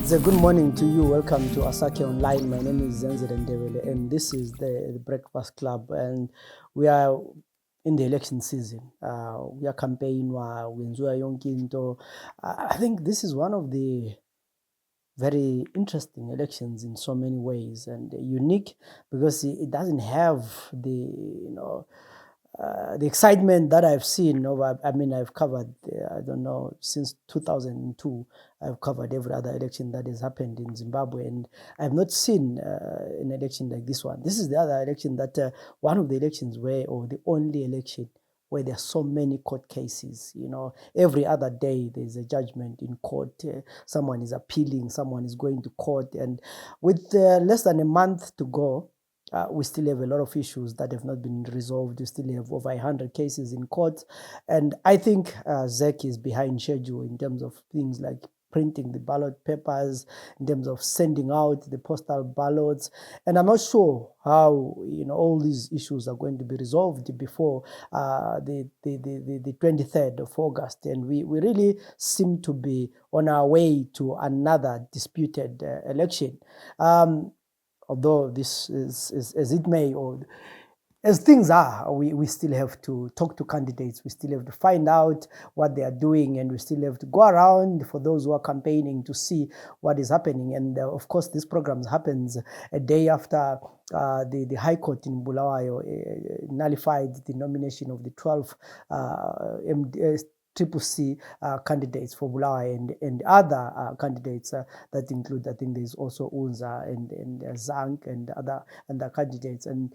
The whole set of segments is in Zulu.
So good morning to you. Welcome to Asake Online. My name is Zenzele Ndebele, and this is the Breakfast Club. And we are in the election season. We are campaigning. I think this is one of the very interesting elections in so many ways, and unique because it doesn't have the excitement that I've seen over. I mean, I've covered. I don't know, since 2002. I've covered every other election that has happened in Zimbabwe, and I've not seen an election like this one. This is the other election that one of the elections or the only election where there are so many court cases. Every other day there's a judgment in court. Someone is appealing, someone is going to court, and with less than a month to go, we still have a lot of issues that have not been resolved. We still have over 100 cases in court. And I think ZEC is behind schedule in terms of things like printing the ballot papers, in terms of sending out the postal ballots. And I'm not sure how all these issues are going to be resolved before the 23rd of August. And we really seem to be on our way to another disputed election. Although this is as it may, or as things are, we still have to talk to candidates. We still have to find out what they are doing, and we still have to go around for those who are campaigning to see what is happening. And of course, this program happens a day after the High Court in Bulawayo nullified the nomination of the 12 C candidates for Bulawayo and other candidates that include, I think there's also Unza and Zank and other candidates. And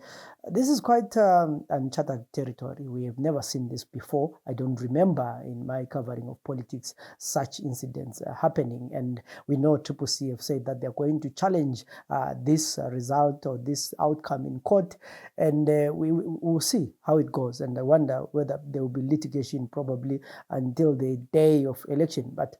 this is quite uncharted territory. We have never seen this before. I don't remember in my covering of politics such incidents happening. And we know C have said that they're going to challenge this result or this outcome in court. And we will see how it goes. And I wonder whether there will be litigation probably until the day of election. But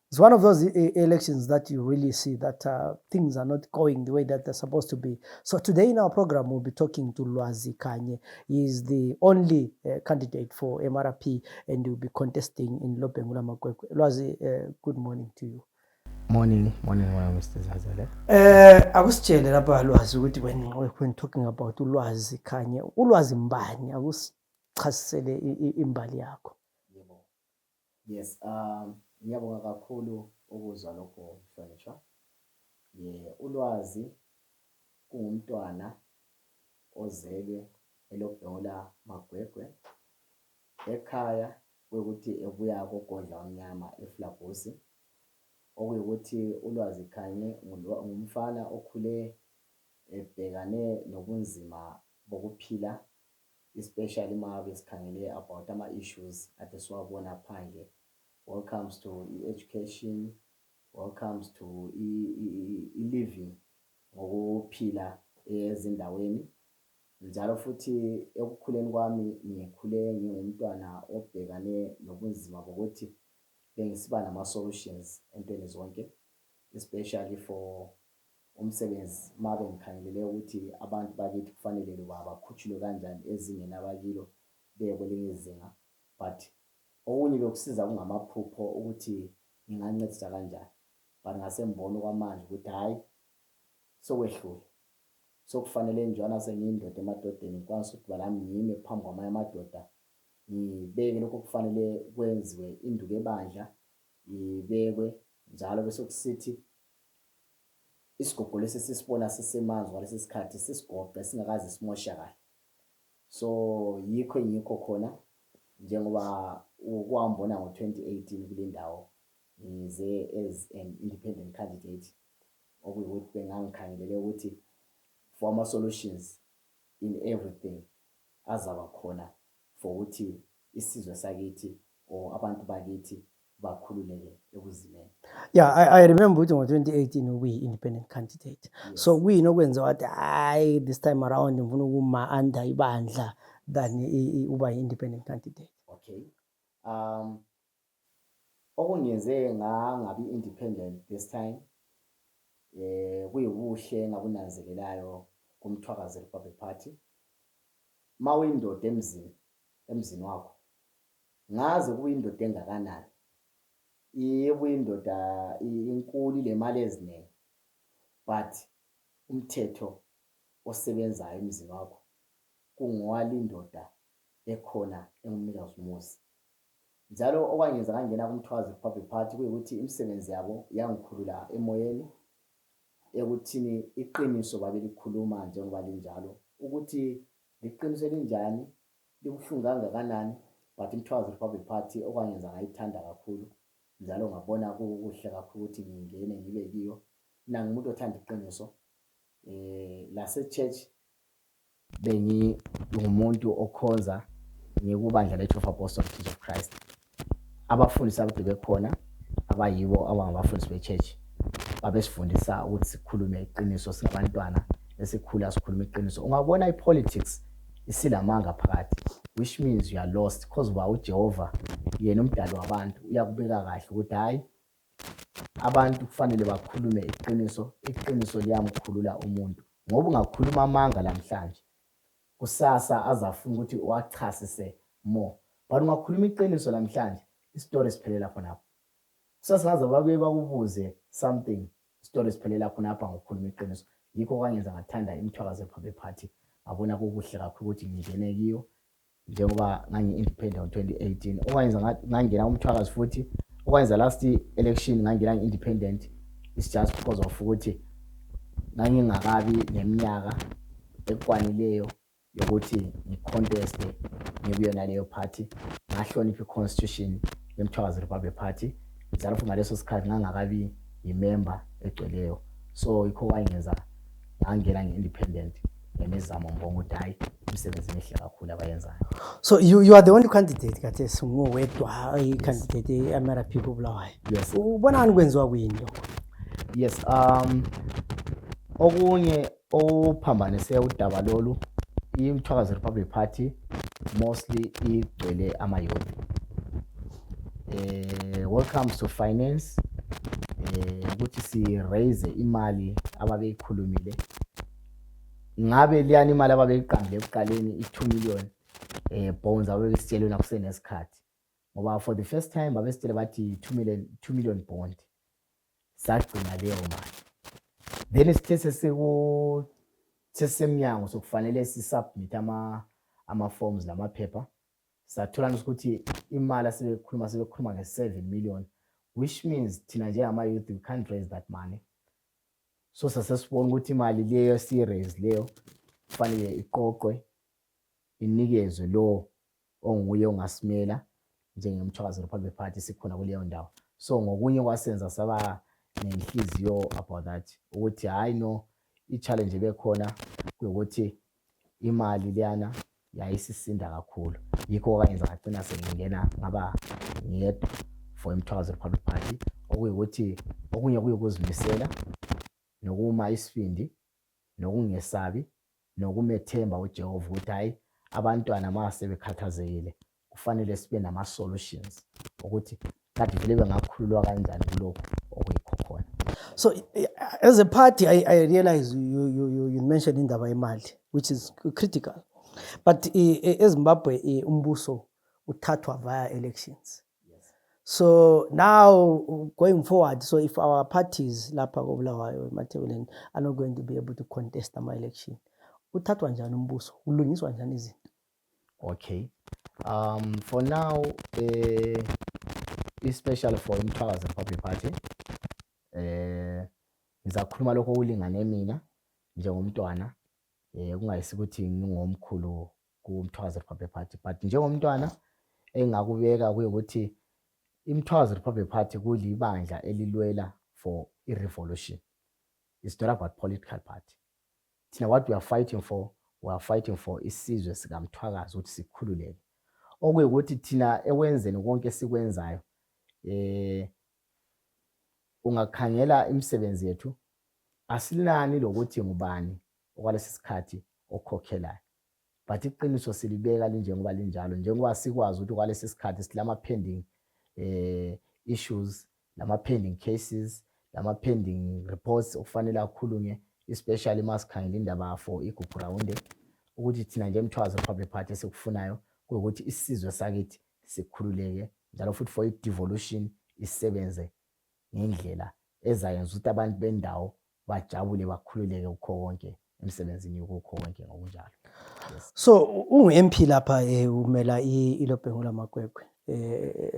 it's one of those elections that you really see that things are not going the way that they're supposed to be. So today in our program, we'll be talking to Lwazi Khanye. He is the only candidate for MRP, and he'll be contesting in Lobengula-Magwegwe. Lwazi, good morning to you. Morning, Mr. Zenzele. Akusitshele lapha Lwazi ukuthi when talking about uLwazi Khanye, uLwazi mbani? Akusichasisele imbali yakho. Yes, ngiyabonga kakhulu ukuzwa lokho mhlonishwa. uLwazi kungumntwana ozelwe eLobengula-Magwegwe ekhaya ukuthi ebuya kogodla omnyama eFlabusi, okuyukuthi uLwazi Khanye ngumfana okhule ebhekane nobunzima bokuphila, especially uma besikhangele about ama-issues ade siwabona phandle. When it comes to education, when it comes to living ngokuphila ezindaweni. Njalo futhi ekukhuleni kwami ngikhule ngingumntwana obhekane nobunzima bokuthi bengisiba nama-solutions entweni zonke, especially for umsebenzi. Uma bengikhangelele ukuthi abantu bakithi kufanele bakhutshulwe kanjani ezingeni abakilo beye kwelinye izinga, but okunye bekusiza kungamaphupho ukuthi ngingancedisa kanjani. But ngase ngibona kwamanje ukuthi hayi, sokwehlule, sokufanele njalo sengiyindoda emadodeni ngikwazi ukuthi balami ngime phambi kwamanye amadoda, ngibeke lokho kufanele kwenziwe induku ebandla, ibekwe njalo bese kusithi isigubhu lesi sisibona sisemanzi ngalesi sikhathi sisigobhe singakaze simoshakala. So yikho khona njengoba ukuhambona ngo-2018 kule ndawo ngize as an independent candidate, okuyukuthi bengangikhangelele ukuthi for ama-solutions in everything azaba khona for ukuthi isizwe sakithi or abantu bakithi bakhululeke ekuzimeni. Yeah, I remember ukuthi ngo-2018 we-independent candidate. Yes. So kuyinokwenza wathi this time around ngifuna ukuma under ibandla than uba yi-independent candidate. Okay. Okungenze ngabi independent this time kuyubuhle ngabunanzelelayo kumthwakazi Republic Party. Mawuyindoda emzini wakho, ngaze kuyindoda engakanani, yebo indoda inkulu le mali eziningi, but umthetho osebenzayo emzini wakho kungowale indoda ekhona engumnikazi umuzi. Njalo okwangenza ngangena kumthwazi Republic Party kuyikuthi imisebenzi yabo yangikhulula emoyeni ekuthini iqiniso babelikhuluma njengoba linjalo ukuthi liqiniso linjani libuhlungu kangakanani, but umthwazi Republic Party okwangenza ngayithanda kakhulu njalo ngabona kuhle kakhulu ukuthi ngingene ngibe kiyo. Mina ngumuntu othanda iqiniso. Lase church bengingumuntu okhonza ngikubandla le Church of Apostles Church of Christ. Abafundisi abade bekhona abayibo abangabafundisi be-church babesifundisa ukuthi sikhulume iqiniso singabantwana esikhula sikhuluma iqiniso. Ungabona i-politics isilamanga phakathi, which means you are lost because uJehova yena umdali wabantu uyakubeka kahle ukuthi hayi abantu kufanele bakhulume iqiniso, iqiniso liyamkhulula umuntu. Ngoba ungakhuluma amanga namhlanje kusasa azafuna ukuthi uwachasise more, but ungakhuluma iqiniso namhlanje istory siphelela khonapho. Kusasa ngaze babuye bakubuze something, istory siphelela khonapho ngokukhuluma iqiniso. Yikho kwangenza ngathanda imithwakazi Republic Party, ngabona kukuhle kakhulu ukuthi ngingene kiyo njengoba ngangi-independent ngo-2018. Okwangenza ngangena umthwakazi futhi okwangenza last election ngangena ngi-independent is just because of ukuthi ngangingakabi neminyaka ekwanileyo yokuthi ngi-contest ngikuyona leyo party. Ngahlonipha i-constitution yemthwakazi Republic Party njalo futhi ngaleso sikhathi ngangakabi yimember egcweleyo. So yikho kwangenza ngangena ngi-independent ngemizamo ngibonga ukuthi hayi imisebenzi emihle kakhulu abayenzayo. So you are the only candidate kathesi ngowedwa i-candidate MRP Bulawayo. Yes. Ubonani kwenziwa kuyinto? Yes, okunye ophambanise udaba lolu imthwakazi Republic Party mostly igcwele ama-youth. When it comes to finance, ukuthi si-raise imali ababeyikhulumile, ngabe liyani imali ababeyiqambile ekuqaleni i-2 million bonds ababesitshelwe kusenesikhathi, ngoba for the first time babesitshele bathi 2 million bond sagcina leyo mali. Then isithe sesemnyango sokufanele si-submit ama-forms namaphepha, sathola ukuthi imali sebekhuluma nge-7 million, which means thina njengama-youth we can't raise that money. So sasesibona ukuthi imali leyo si-raise leyo kufanele iqoqwe inikezwe lo onguye ongasimela njengemthwakazi Republic Party sikhona kuleyo ndawo. So ngokunye kwasenza saba nenhliziyo about that ukuthi hayi no, i-challenge ebekhona kuyukuthi imali leyana yayisisinda kakhulu. Yikho kwangenza ngagcina sengingena ngaba ngiyedwa for imthwakazi Republic Party, okuyukuthi okunye kuyukuzimisela nokuma isibindi nokungesabi nokumethemba uJehova ukuthi hayi abantwana mase bekhathazekile kufanele sibe nama-solutions ukuthi kade vele bengakhululwa kanjani kulokho okuyikho khona. So as a party, I realize you mentioned indaba yemali, which is critical. But eZimbabwe umbuso uthathwa via elections. Yes. So now going forward, so if our parties lapha koBulawayo eMathebeleni are not going to be able to contest ama-election, uthathwa njani umbuso? Ulungiswa njani izinto? Okay. For now, especially for imthwakazi Republic Party, ngizakhuluma lokho okulingane mina njengomntwana, kungayisi ukuthi ngingomkhulu kumthwakazi Republic Party, but njengomntwana engakubeka kuyukuthi imthwakazi Republic Party kulibandla elilwela for i-revolution. It's not about political party. Thina what we are fighting for isizwe sikamthwakazi ukuthi sikhululeke. Okuyukuthi thina ekwenzeni konke sikwenzayo, ungakhangela imisebenzi yethu asilani lokuthi ngubani okwalesi sikhathi okhokhelayo, but iqiniso silibeka linjengoba linjalo njengoba sikwazi ukuthi kwalesi sikhathi silama pending issues, lama pending cases, lama pending reports okufanele akhulunywe, especially masikhangela indaba for igugu rawunde, ukuthi thina njengomthwakazi Republic Party esikufunayo kuyukuthi isizwe sakithi sikhululeke njalo futhi for i-devolution isebenze ngendlela ezayenza ukuthi abantu bendawo bajabule bakhululeke ukho konke emsebenzini ukho konke ngokunjalo. Yes. So ungu-MP lapha umela iLobengula-Magwegwe,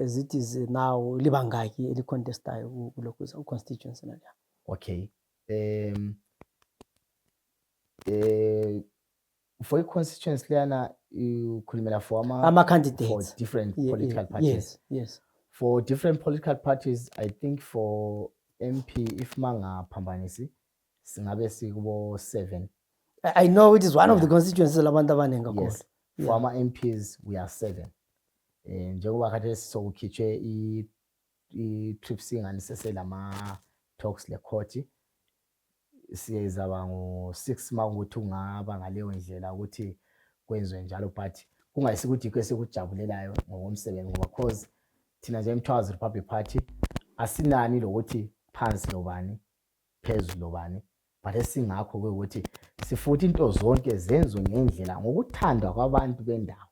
as it is now libangaki elicontestayo kulokhu constituency nalya? Okay. For i-constituency lana ukhulumela for Candidates for different political parties. Yes. For different political parties, I think for MP if mangaphambanisi singabe sikubo 7. I know it is one of the constituencies labantu abaningi kakhulu. Yes. For ama MPs we are 7. Njengoba khathesi sokukhitshwe i-trips inganiseselama talks le court, siyezaba ngo-6 makuthi ungaba ngaleyo ndlela ukuthi kwenziwe njalo, but kungayisikuthi kwesikujabulelayo ngokomsebenzi ngoba cause thina nje eMthwazi Republic Party asinani lokuthi phansi lobani phezulu lobani, but esingakho ukuthi sifuthi into zonke zenziwe ngendlela ngokuthandwa kwabantu bendawo.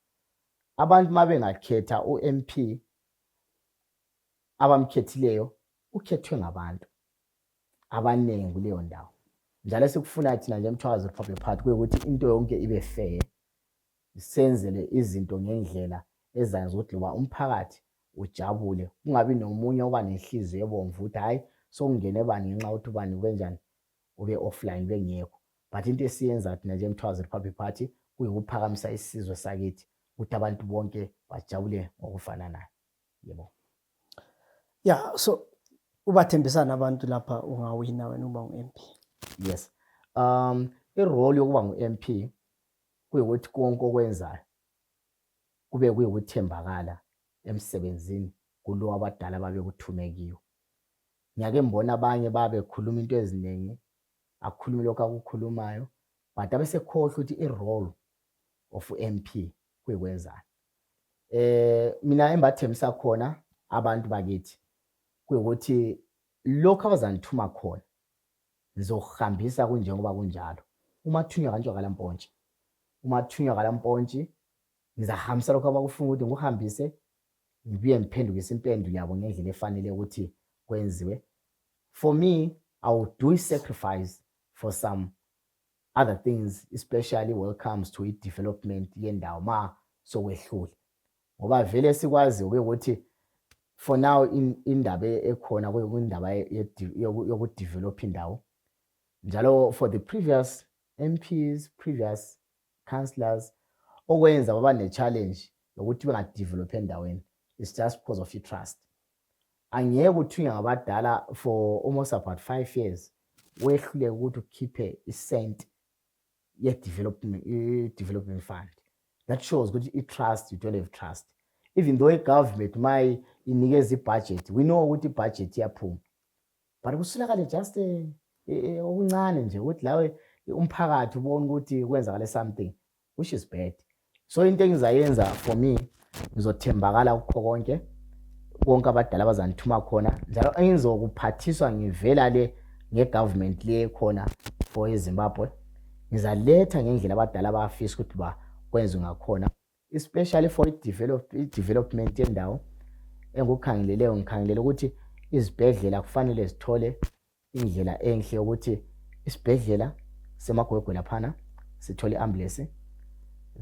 Abantu mabengakhetha uMP abamkhethileyo ukhethwe ngabantu abaningi kuleyo ndawo. Njalo sikufuna thina nje eMthwazi Republic Party ukuthi into yonke ibe fair, senzele izinto ngendlela ezayenza ukuthi loba umphakathi ujabule, kungabi nomunye oba nenhliziyo ebomvu ukuthi hayi sokungene bani ngenxa ukuthi ubani kanjani ube offline bengekho. But into esiyenza thina nje eMthwazi Republic Party kuyikuphakamisa isizwe sakithi ukuthi abantu bonke bajabule ngokufananayo. Yebo. Yeah, so ubathembisana abantu lapha ungawina wena uba ngu-MP. Yes. I-role yokuba ngu-MP kuyikuthi konke okwenzayo kube kuyikuthembakala emsebenzini kulo abadala babe kuthumekiwe. Ngiyake mbona abanye babe khuluma into eziningi, akukhulumi lokho akukhulumayo, but abesekhohlwa ukuthi i-role of MP kuyikwenzani. Mina embathembisa khona abantu bakithi kuyikuthi lokho abazanithuma khona ngizokuhambisa kunjengoba kunjalo. Uma thunywa kanjwa kalampontshi, ngizahambisa lokho abakufuna ukuthi ngikuhambise, ngibuye ngiphendukise impendulo yabo ngendlela efanele ukuthi kwenziwe. For me, I will do a sacrifice for some other things, especially when it comes to development yendawo ma sokwehlule. Ngoba vele sikwazi ukuthi for now indaba ekhona kuyindaba yokudevelop indawo. Njalo for the previous MPs, previous councillors, okwenza baba ne-challenge yokuthi bengadevelop endaweni, it's just because of trust. Angeke uthunywe ngabadala for almost about 5 years wehluleke ukuthi ukhiphe i-cent ye-development fund. That shows ukuthi i-trust, you don't have trust. Even though i-government may inikeza i-budget, we know ukuthi i-budget iyaphuma, but kusulakale just okuncane nje ukuthi lawe umphakathi ubone ukuthi kwenzakale something which is bad. So into engizayenza for me, ngizothembakala kukho konke abadala abazanithuma khona, njalo engizokuphathiswa ngivela le ngegovernment le khona for eZimbabwe, ngizaletha ngendlela abadala abafisa ukuthi kwenziwe ngakhona, especially for development yendawo. Engikukhangeleleyo ngikhangelele ukuthi izibhedlela kufanele zithole indlela enhle ukuthi isibhedlela seMagwegwe laphana sithole ambulance.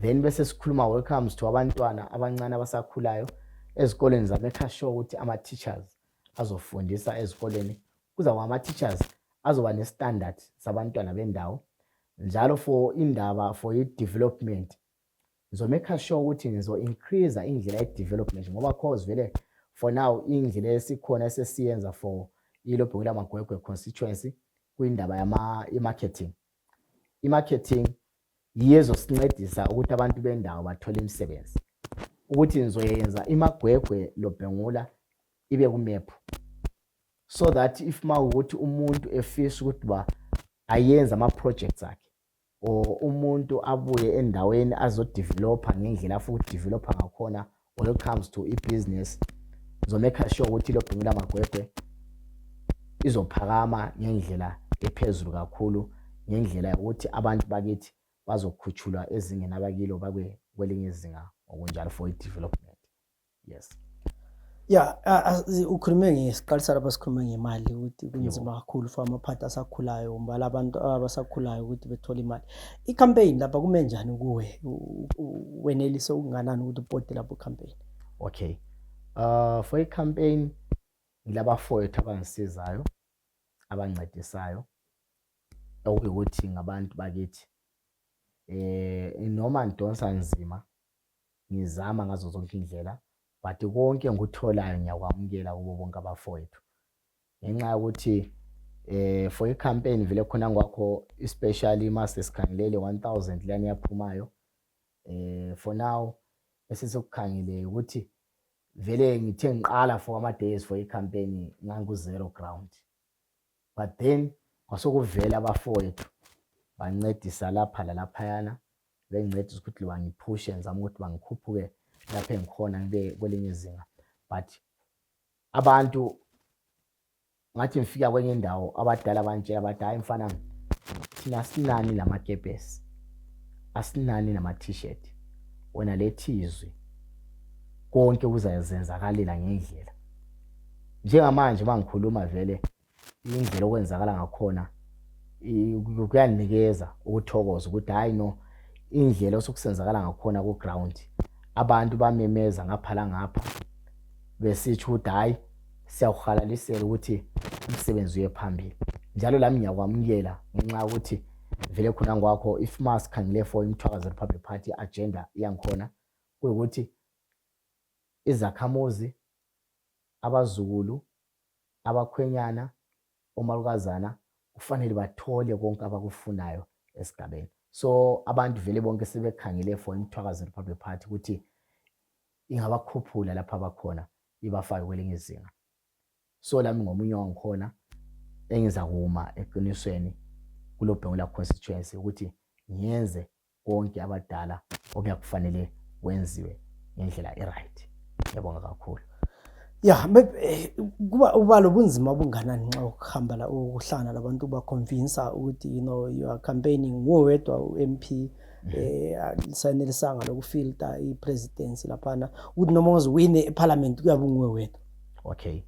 Then bese sikhuluma when it comes to abantwana abancane abasakhulayo ezikoleni zamekha sure ukuthi ama-teachers azofundisa ezikoleni, kuzakuba ama-teachers azoba ne-standard sabantwana bendawo. Njalo for indaba for i-development ngizomekha sure ukuthi ngizo-increase indlela ye-development ngoba cause vele for now indlela esikhona esesiyenza for iLobengula-Magwegwe Constituency kuyindaba i-marketing. I-marketing yezosincedisa ukuthi abantu bendawo bathole imisebenzi, ukuthi ngizoyenza iMagwegwe Lobengula ibe ku-map, so that if mawukuthi umuntu efisa ukuthi ayenze ama-projects akhe or umuntu abuye endaweni azodevelopa ngendlela afuna ukudevelopa ngakhona when it comes to i-business, ngizomekha sure ukuthi iLobengula-Magwegwe izophakama ngendlela ephezulu kakhulu, ngendlela yokuthi abantu bakithi bazokhutshulwa ezingeni abakilo babe kwelinye izinga okunjalo for i-development. Yes. Yeah, ukhulume ngesiqalisana lapha sikhulume ngemali ukuthi kunzima kakhulu for amaphathi asakhulayo mbala abantu abasakhulayo ukuthi bethole imali. I-campaign lapha kume njani kuwe? Wenelise ukunganani ukuthi upote lapho campaign? Okay. For i-campaign ngilabafowethu abangisizayo, abancedisayo, okuyukuthi ngabantu bakithi. Noma ngidonsa nzima, ngizama ngazo zonke indlela, but konke ngikutholayo ngiyakwamukela kubo bonke abafowethu. Ngenxa yokuthi for i-campaign vele khona ngwakho especially mase sikhangelele 1000 lana yaphumayo. For now esizokukhangeleka ukuthi vele ngithe ngiqala for ama days for i-campaign ngangu 0 ground. But then kwasokuvela abafowethu bancedisa lapha lalaphayana, bengincedisa ukuthi bangiphushe ngizama ukuthi bangikhuphuke lapha engikhona ngibe kwelinye izinga. But abantu ngathi ngifika kwenye indawo abadala abantshela bathi hayi mfana thina asinani lamakepesi, asinani nama t-shirt, wena lethizwe konke kuzayenzakalela ngendlela. Njengamanje mangikhuluma vele indlela okwenzakala ngakhona kuyanikeza ukuthokoza ukuthi hayi no, indlela osokusenzakala ngakhona ku ground abantu bamemeza ngapha la ngapha besithi ukuthi hayi siyakuhalalisela ukuthi umsebenzi uye phambili. Njalo lami ngiyakwamukela ngenxa ukuthi vele khona ngwakho if masikhangele for imthwakazi Republic Party agenda yangikhona kuyukuthi izakhamuzi, abazukulu, abakhwenyana, omalukazana kufanele bathole konke abakufunayo esigabeni. So abantu vele bonke sebekhangele for imthwakazi Republic Party ukuthi ingabakhuphula lapha abakhona ibafake kwelinye izinga. So lami ngomunye wangikhona engiza kuma eqinisweni kuLobengula Constituency ukuthi ngiyenze konke abadala okuyakufanele wenziwe ngendlela eright. Ngiyabonga kakhulu. Yeah, kuba lobunzima obunganani nxa ukuhamba la ukuhlangana labantu baconvince ukuthi you are campaigning wedwa uMP lisanelisanga lokufilter ipresidency laphana ukuthi noma uziwine eparliament kuyabe nguwe wena. Okay.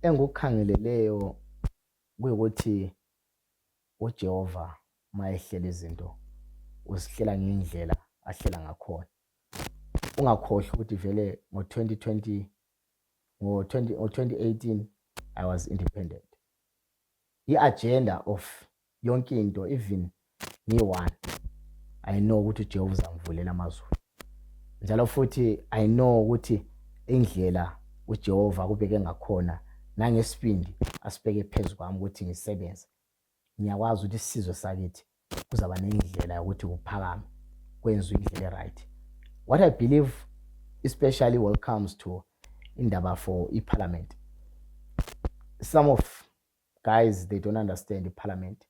Engukhangeleleyo kuyukuthi uJehova mayehlela izinto usihlela ngendlela ahlela ngakhona. Ungakhohlwa ukuthi vele ngo-2018 I was independent. I-agenda of yonke into even ngi-one I know ukuthi uJehova uzangivulela amazulu. Njalo futhi I know ukuthi indlela uJehova kubeke ngakhona nangesibindi asibeke phezulu kwami ukuthi ngisebenze. Ngiyakwazi ukuthi isizwe sakithi kuzaba nendlela yokuthi kuphakame kwenziwe indlela right. What I believe especially when it comes to indaba for iParliament, some of guys they don't understand iParliament.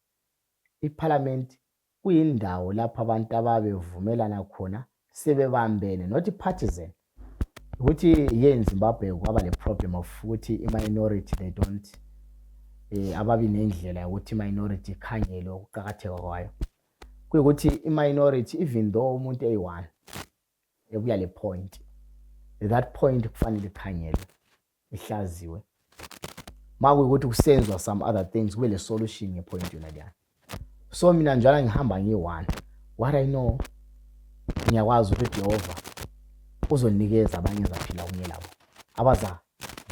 iParliament kuyindawo lapho abantu ababevumelana khona sebebambene, not partisan. Ukuthi yeZimbabwe kwaba le problem of ukuthi i-minority they don't ababi nendlela yokuthi i-minority ikhangelwe ukuqhakatheka kwayo. Kuyukuthi i-minority even though umuntu eyi-1 ebuya le point, that point kufanele ikhangelwe, ihlaziwe. Makuyukuthi kusenzwa some other things kube le solution ngepoint yona leyana. So mina njalo ngihamba ngi-1, what I know ngiyakwazi ukuthi Jehova uzonikeza abanye ezaphila kunye labo abaza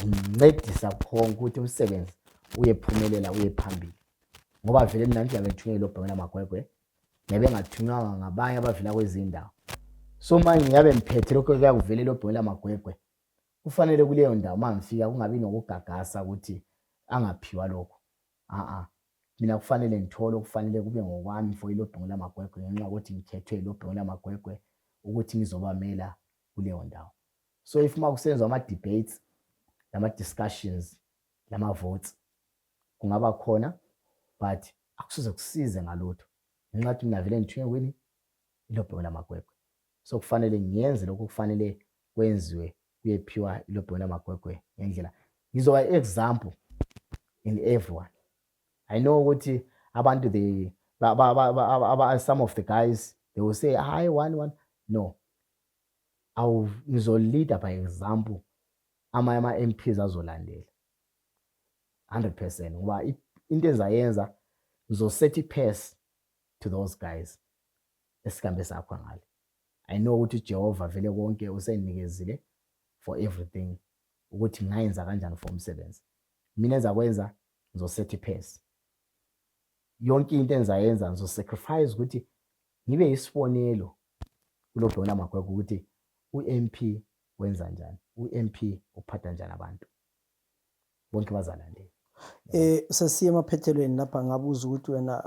ngincedisa khona ukuthi umsebenzi uyephumelela uye phambili. Ngoba vele mina ngiyabe ngithunywe Lobengula-Magwegwe nebengathunywanga ngabanye abavela kwezindawo. So manje ngiyabe ngiphethe lokho kuyakuvela Lobengula-Magwegwe. Kufanele kuleyo ndawo mangifika kungabi nokugagasa ukuthi angaphiwa lokho. Mina kufanele ngithole okufanele kube ngokwami for iLobengula-Magwegwe ngenxa ukuthi ngikhethwe iLobengula-Magwegwe ukuthi ngizobamela kuleyo ndawo. So if makusenzwa ama debates nama discussions lama votes kungaba khona but akusoze kusize ngalutho ngenxa ukuthi mina vele ngithunywe kwini iLobengula-Magwegwe. So kufanele ngiyenze lokho kufanele kwenziwe kuyephiwa iLobengula-Magwegwe ngendlela. Ngizoba example in everyone. I know ukuthi abantu some of the guys they will say I one no. ngizolida by example ama MPs azolandela 100% ngoba into ezayenza ngizoset ipace to those guys esikambe sakho ngale. I know ukuthi uJehova vele konke usenikezile for everything ukuthi ngayenza kanjani for umsebenzi. Mina ezakwenza ngizoset ipace. Yonke into engizayenza ngizosacrifice ukuthi ngibe isibonelo kuLobengula-Magwegwe ukuthi uMP wenza njani, uMP uphatha njani abantu. Bonke bazalandela. Sasiye emaphethelweni lapha ngabuza ukuthi wena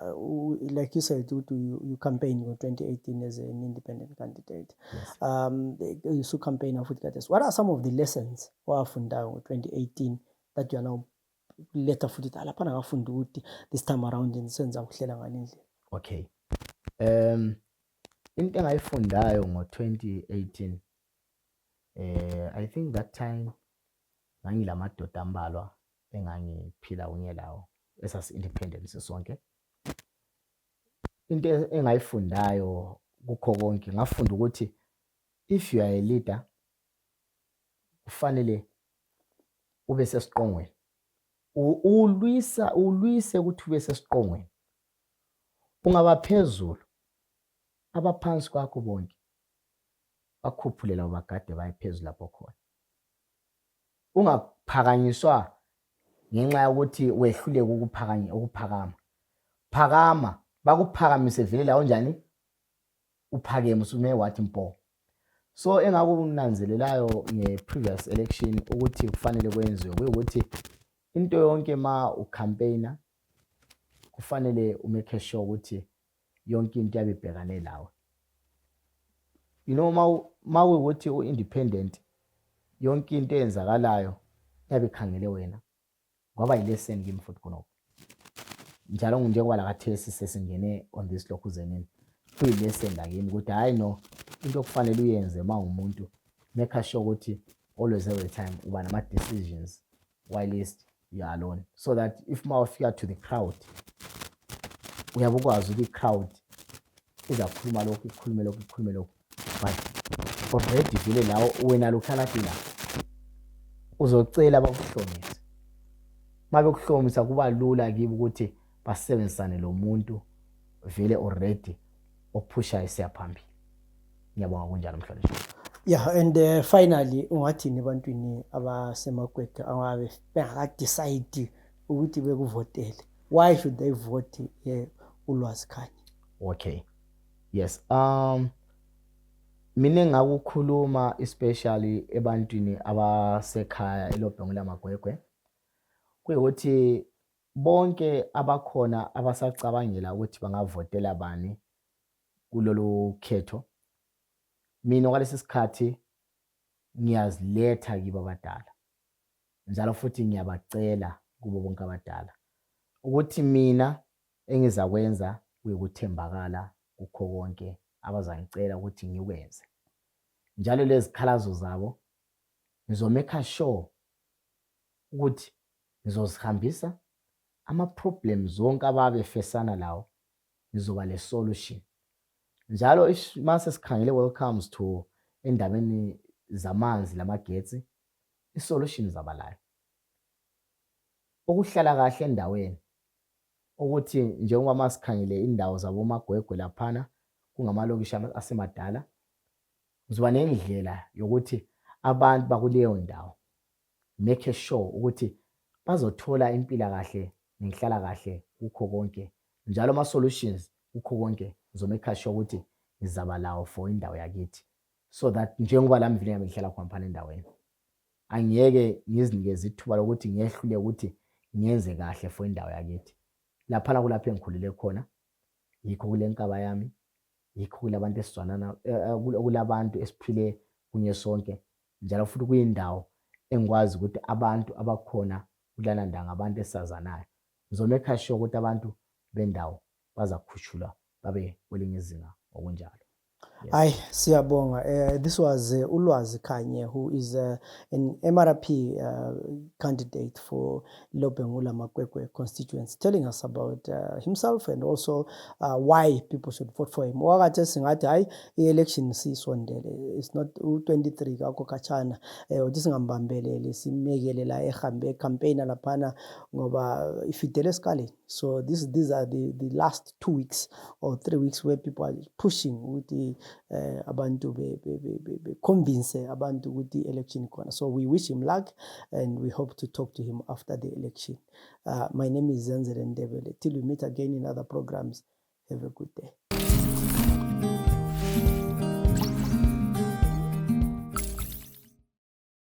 like you said ukuthi you campaign in 2018 as an independent candidate. Yes. You campaign futhi kade. What are some of the lessons wafunda ngo-2018 that you are now later futhi lapha ngafunda ukuthi this time around senza ukuhlela ngale ndlela? Okay. Into engayifundayo ngo-2018 I think that time ngangilamadoda ambalwa engangiphila kunye lawo esasi-independent sonke. Into engayifundayo kukho konke ngafunda ukuthi if you are a leader kufanele ube sesiqongweni. Ulwise ukuthi ube sesiqongweni. Ungabaphezulu abaphansi kwakho bonke bakhuphulela ubagade bayiphezulu lapho khona. Ungaphakanyiswa ngenxa yokuthi wehluleke ukuphakama. Phakama, bakuphakamise vele la onjani uphakeme usume wathi mpo. So engakunanzelelayo nge-previous election ukuthi kufanele kwenziwe ukuthi into yonke ma ucampaigner kufanele umake sure ukuthi yonke into yabibhekane lawe. You know ma ukuthi u-independent yonke into eyenzakalayo yabe khangele wena. Ngoba yilesson kimi futhi khonokho. Njalo njengoba la kathesi sesingene on this lokhuzenini. Kuyilesson la kimi ukuthi hayi no into okufanele uyenze ma umuntu make sure ukuthi always every time uba nama decisions whilst you are alone so that if ma ufika to the crowd uyabukwazi ukuthi i-crowd izakhuluma lokho ikhulume lokho but already vele lawo wena lokhalathi la uzocela bakuhlomise. Mabe kuhlomisa kuba lula kibo ukuthi basebenzisane lo muntu vele already ophusha isiya phambili. Ngiyabonga kunjalo mhlonishwa. Yeah, and finally ungathini ebantwini abaseMagwegwe ababe bengakadecide ukuthi bekuvotele? Why should they vote uLwazi Khanye? Okay. Yes. Mina ngakukhuluma especially ebantwini abasekhaya eLobengula-Magwegwe kuyukuthi bonke abakhona abasacabangela ukuthi bangavotela bani kulolu khetho. Mina kwalesi sikhathi ngiyaziletha kibo abadala. Njalo futhi ngiyabacela kubo bonke abadala ukuthi mina engizakwenza kuyikuthembakala kukho konke abazangicela ukuthi ngikwenze. Njalo lezi khalazo zabo ngizomake sure ukuthi ngizozihambisa ama problems zonke ababefesana lawo ngizoba le solution. Njalo mase sikhangele when it comes to endabeni zamanzi lamagetsi isolution zabalayo. Ukuhlala kahle endaweni ukuthi njengoba masikhangele indawo zabo Magwegwe laphana kungamalokishi asemadala uzoba nendlela yokuthi abantu bakuleyo ndawo make sure ukuthi bazothola impila kahle nenhlala kahle kukho konke. Njalo ama solutions kukho konke ngizomake sure ukuthi ngizaba lawo for indawo yakithi so that njengoba lami vile ngihlala khona endaweni angiyeke ngizinikeze ithuba lokuthi ngiyehlule ukuthi ngiyenze kahle for indawo yakithi. Lapha kulapho engikhulile khona yikho kule nkaba yami yikho kulabantu esizwanana kulabantu esiphile kunye sonke njalo futhi kuyindawo engikwazi ukuthi abantu abakhona kulana ndawo ngabantu esazanayo. Ngizomake sure ukuthi abantu bendawo bazakhushulwa babe kwelinye izinga okunjalo. Aye, siyabonga. This was Lwazi Khanye, who is an MRP candidate for Lobengula-Magwegwe Constituency, telling us about himself and also why people should vote for him. Wakathe singathi hayi i-election sisondele, it's not u-23 kakho khatshana, uthi singambambelele simekele la ehambe campaign laphana ngoba ifidele esikaleni. So these are the last 2 weeks or 3 weeks where people are pushing ukuthi abantu be convince abantu ukuthi election khona. So we wish him luck and we hope to talk to him after the election. My name is Zenzele Ndebele. Till we meet again in other programs, have a good day.